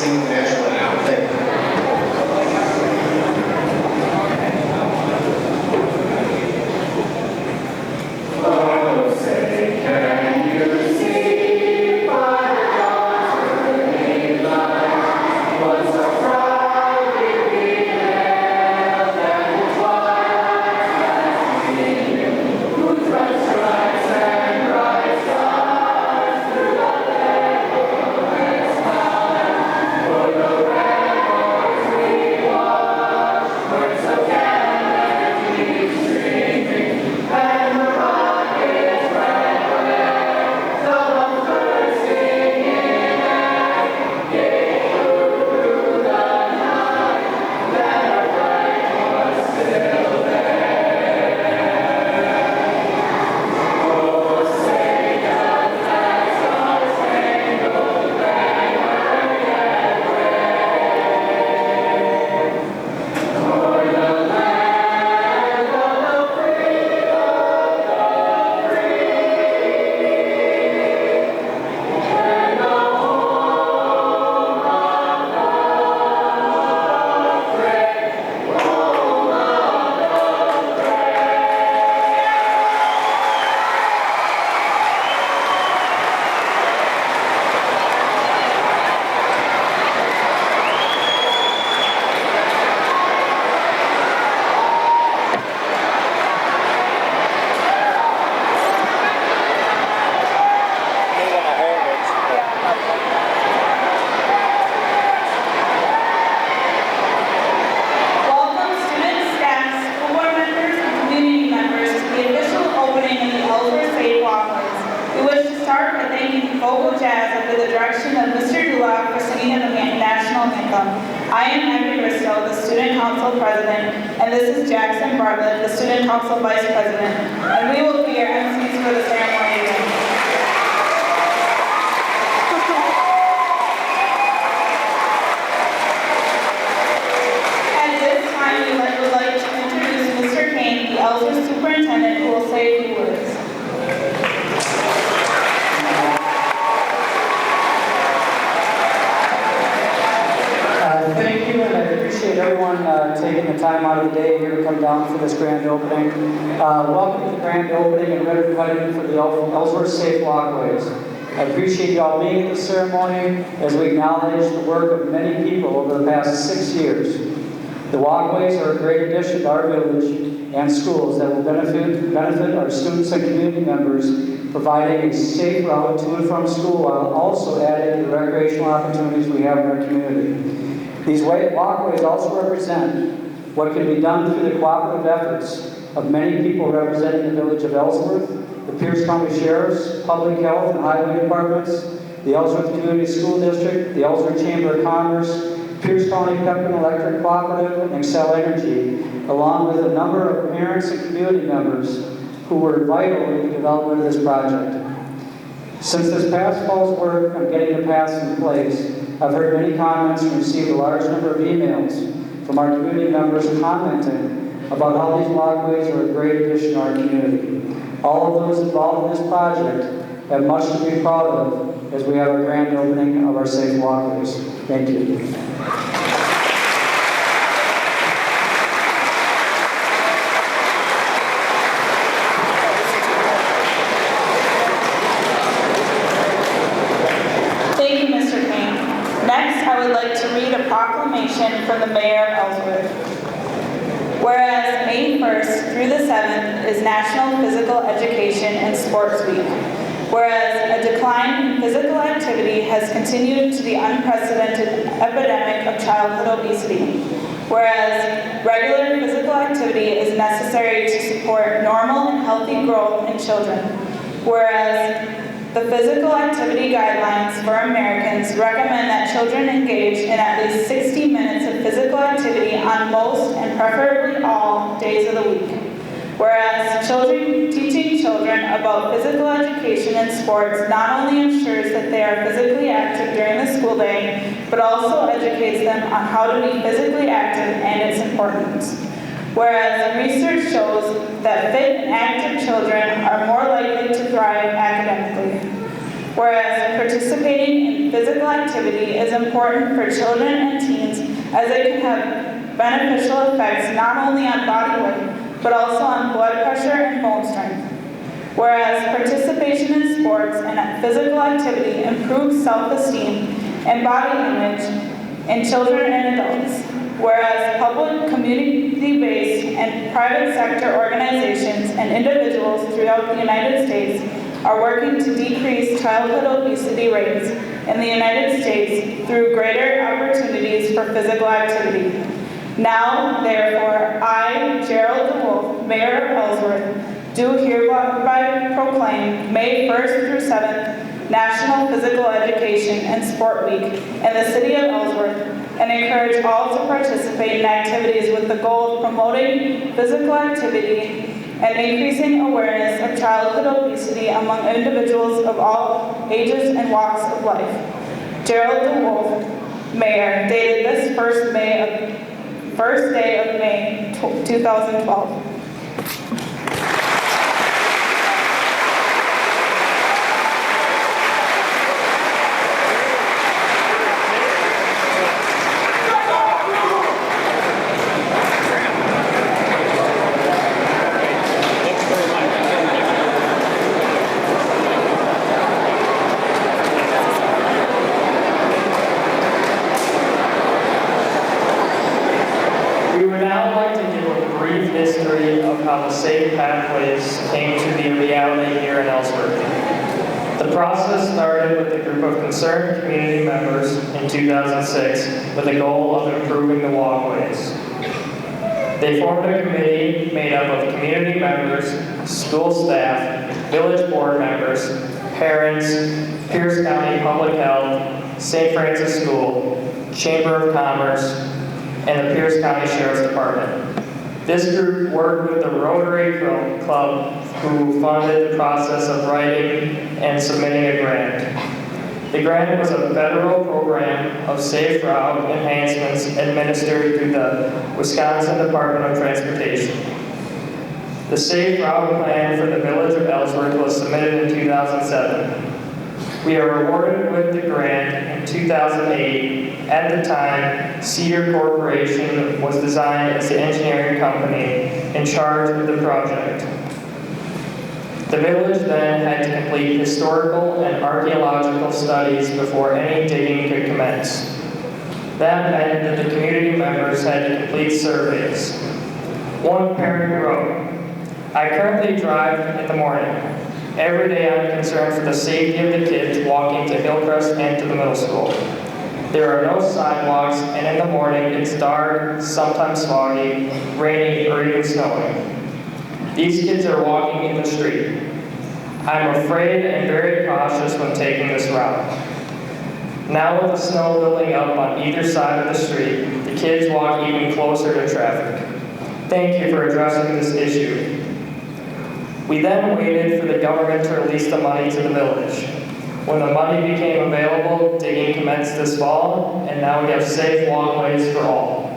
sing the national anthem. Thank you. Welcome to the grand opening and ribbon cutting for the Ellsworth Safe Walkways. I appreciate you all being at the ceremony as we acknowledge the work of many people over the past 6 years. The walkways are a great addition to our village and schools that will benefit our students and community members, providing a safe route to and from school while also adding to the recreational opportunities we have in our community. These walkways also represent what can be done through the cooperative efforts of many people representing the village of Ellsworth, the Pierce County Sheriff's, Public Health and Highway Departments, the Ellsworth Community School District, the Ellsworth Chamber of Commerce, Pierce County Pepin Electric Cooperative, and Xcel Energy, along with a number of parents and community members who were vital in the development of this project. Since this past fall's work on getting the paths in place, I've heard many comments and received a large number of emails from our community members commenting about how these walkways are a great addition to our community. All of those involved in this project have much to be proud of as we have our grand opening of our safe walkways. Thank you. Thank you, Mr. King. Next, I would like to read a proclamation from the Mayor of Ellsworth. Whereas May 1st through the 7th is National Physical Education and Sports Week. Whereas a decline in physical activity has continued to the unprecedented epidemic of childhood obesity. Whereas regular physical activity is necessary to support normal and healthy growth in children. Whereas the physical activity guidelines for Americans recommend that children engage in at least 60 minutes of physical activity on most and preferably all days of the week. Whereas teaching children about physical education and sports not only ensures that they are physically active during the school day, but also educates them on how to be physically active and its importance. Whereas research shows that fit and active children are more likely to thrive academically. Whereas participating in physical activity is important for children and teens as it can have beneficial effects not only on body weight, but also on blood pressure and bone strength. Whereas participation in sports and physical activity improves self-esteem and body image in children and adults. Whereas public, community-based, and private sector organizations and individuals throughout the United States are working to decrease childhood obesity rates in the United States through greater opportunities for physical activity. Now, therefore, I, Gerald DeWolf, Mayor of Ellsworth, do hereby proclaim May 1st through 7th National Physical Education and Sport Week in the city of Ellsworth, and encourage all to participate in activities with the goal of promoting physical activity and increasing awareness of childhood obesity among individuals of all ages and walks of life. Gerald DeWolf, Mayor, dated this first day of May 2012. How the safe pathways came to be a reality here in Ellsworth. The process started with a group of concerned community members in 2006 with the goal of improving the walkways. They formed a committee made up of community members, school staff, village board members, parents, Pierce County Public Health, St. Francis School, Chamber of Commerce, and the Pierce County Sheriff's Department. This group worked with the Rotary Club, who funded the process of writing and submitting a grant. The grant was a federal program of safe route enhancements administered through the Wisconsin Department of Transportation. The safe route plan for the village of Ellsworth was submitted in 2007. We are awarded with the grant in 2008. At the time, Cedar Corporation was designed as the engineering company in charge of the project. The village then had to complete historical and archaeological studies before any digging could commence. That meant that the community members had to complete surveys. One parent wrote, "I currently drive in the morning. Every day I'm concerned for the safety of the kids walking to Hillcrest and to the middle school. There are no sidewalks, and in the morning it's dark, sometimes foggy, rainy, or even snowing. These kids are walking in the street. I'm afraid and very cautious when taking this route. Now with the snow building up on either side of the street, the kids walk even closer to traffic. Thank you for addressing this issue." We then waited for the government to release the money to the village. When the money became available, digging commenced this fall, and now we have safe walkways for all.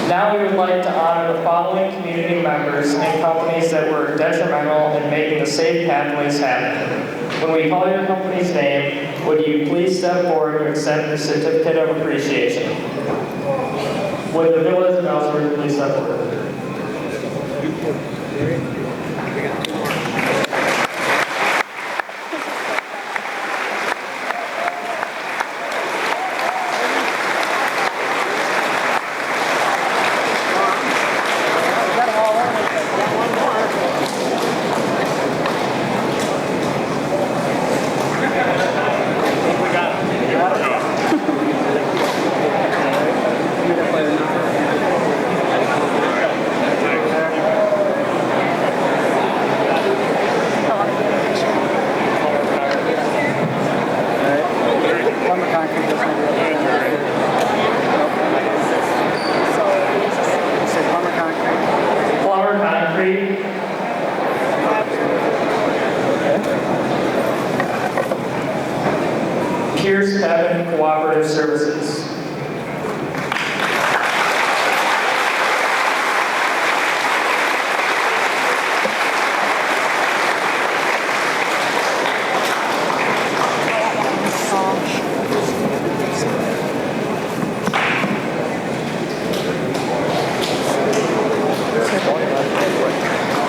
Now we would like to honor the following community members and companies that were detrimental in making the safe pathways happen. When we call your company's name, would you please step forward to accept the certificate of appreciation? Would the village of Ellsworth please step forward?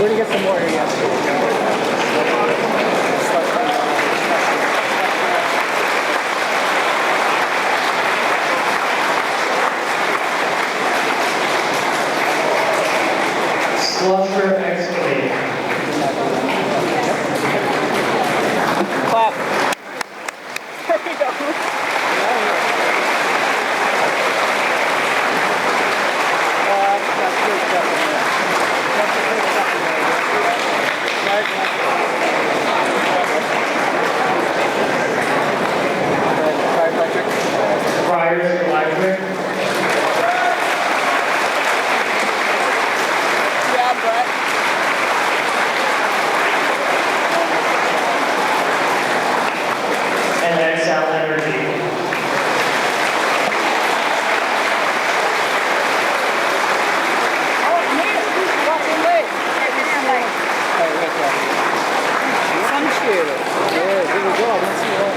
gonna get some more here, Slusher excavating. Clap. There you go. That's good stuff in there. That's the good stuff in there. Fryers electric. Yeah, Brett. And Xcel Energy. Oh, man, who's walking late? Sun shooter. Yeah, here we go. Let's see what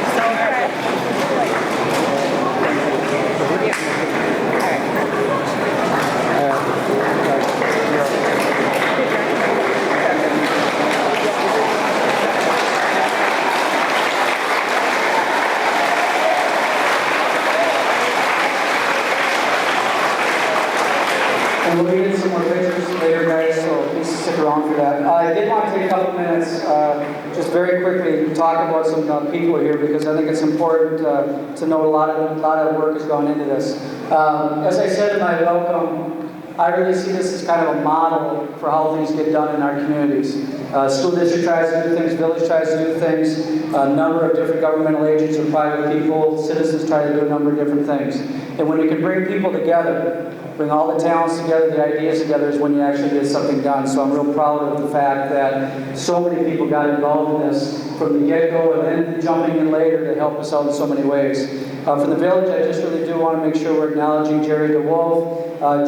And we'll get some more pictures later, guys, so please stick around for that. I did want to take a couple minutes, just very quickly, to talk about some people here, because I think it's important to know a lot of work has gone into this. As I said in my welcome, I really see this as kind of a model for how things get done in our communities. School district tries to do things, village tries to do things, a number of different governmental agents and private people, citizens try to do a number of different things. And when you can bring people together, bring all the talents together, the ideas together, is when you actually get something done. So I'm real proud of the fact that so many people got involved in this from the get-go and then jumping in later to help us out in so many ways. For the village, I just really do want to make sure we're acknowledging Jerry DeWolf.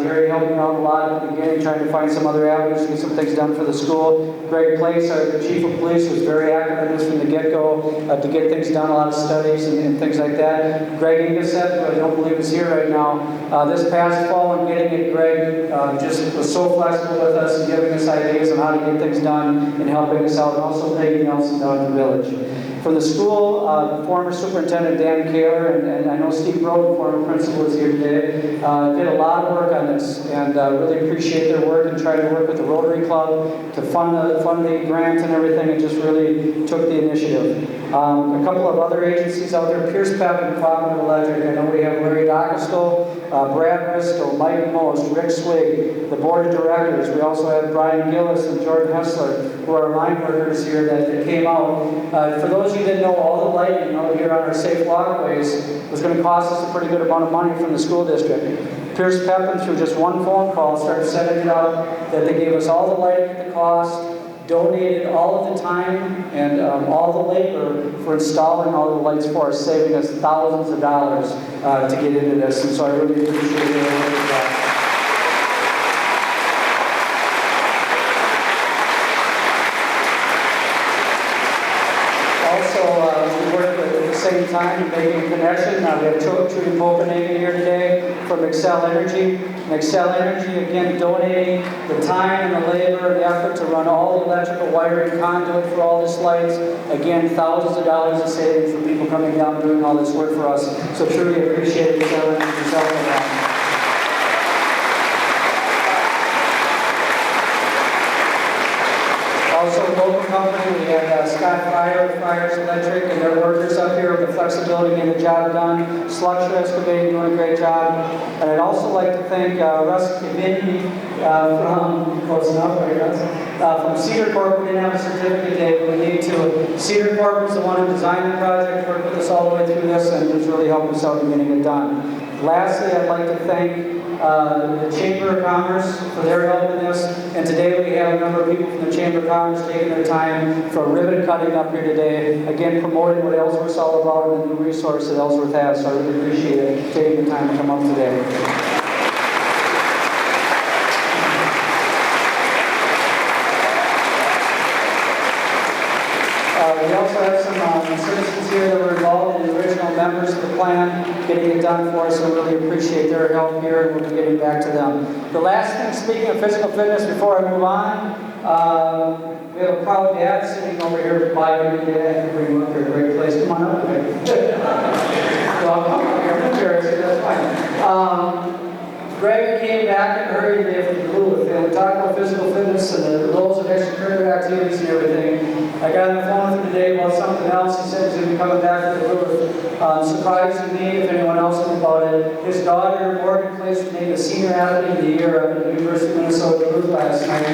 Jerry helped me out a lot at the beginning, trying to find some other avenues to get some things done for the school. Greg Place, our chief of police, was very active in this from the get-go to get things done, a lot of studies and things like that. Greg Ingeseth, who I don't believe is here right now, this past fall and getting it, Greg just was so flexible with us and giving us ideas on how to get things done and helping us out, and also Peggy Nelson down at the village. From the school, former Superintendent Dan Kaler, and I know Steve Broden, former principal, is here today, did a lot of work on this, and really appreciate their work and tried to work with the Rotary Club to fund the grant and everything, and just really took the initiative. A couple of other agencies out there, Pepin, Cooperative Electric. I know we have Larry Dockestill, Brad Bristol, Mike Most, Rick Swig, the board of directors. We also have Brian Gillis and Jordan Hessler, who are line workers here that came out. For those of you that know, all the lighting out here on our safe walkways was going to cost us a pretty good amount of money from the school district. Pepin, through just one phone call, started setting it up that they gave us all the lighting at the cost, donated all of the time and all the labor for installing all the lights for us, saving us thousands of dollars to get into this. And so I really appreciate it. We work at the same time making a connection. We have Trudy Copenhagen here today from Xcel Energy. And Xcel Energy, again, donating the time and the labor and the effort to run all the electrical wiring conduit for all these lights. Again, thousands of dollars of savings for people coming down and doing all this work for us. So truly appreciate Xcel Energy's help on that. Also, a local company, we have Scott Fryer, Fryers Electric, and their workers up here with the flexibility getting the job done. Slusher Excavating doing a great job. And I'd also like to thank Russ Kavini from, close enough, right, Russ? From Cedar Corp. We didn't have a certificate today, but we need to. Cedar Corp was the one who designed the project, worked with us all the way through this, and has really helped us out in getting it done. Lastly, I'd like to thank the Chamber of Commerce for their help in this. And today we have a number of people from the Chamber of Commerce taking their time for ribbon cutting up here today. Again, promoting what Ellsworth's all about and the new resource that Ellsworth has. So I really appreciate it taking the time to come up today. We also have some citizens here that were involved in the original members of the plan, getting it done for us. So really appreciate their help here, and we'll be getting back to them. The last thing, speaking of physical fitness, before I move on, we have a proud dad sitting over here by me today. I can bring him up here, great place. Come on up. Well, come up here, I'm embarrassed, that's fine. Greg came back in a hurry today from Duluth, and we talked about physical fitness and the roles of extracurricular activities and everything. I got on the phone with him today about something else. He said he's going to be coming back to Duluth. Surprising me, if anyone else knew about it. His daughter, Morgan Place, was named a Senior Athlete of the Year at the University of Minnesota Duluth last night.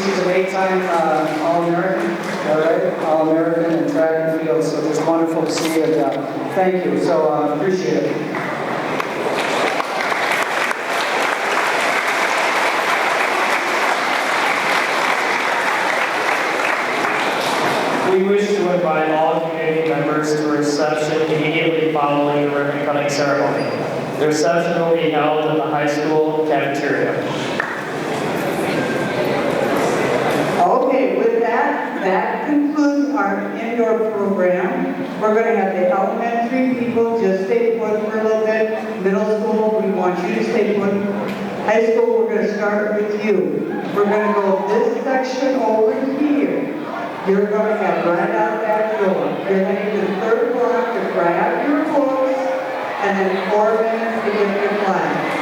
She's an 8-time All-American, all right? All-American in track and field, so just wonderful to see it. Thank you, so appreciate it. We wish to invite all community members to a reception immediately following the ribbon cutting ceremony. The reception will be held in the high school cafeteria. Okay, with that concludes our indoor program. We're going to have the elementary people just stay put for a little bit. Middle school, we want you to stay put. High school, we're going to start with you. We're going to go this section over here. You're going to have right out that door. You're heading to the third block to grab your books, and then 4 minutes to get your class.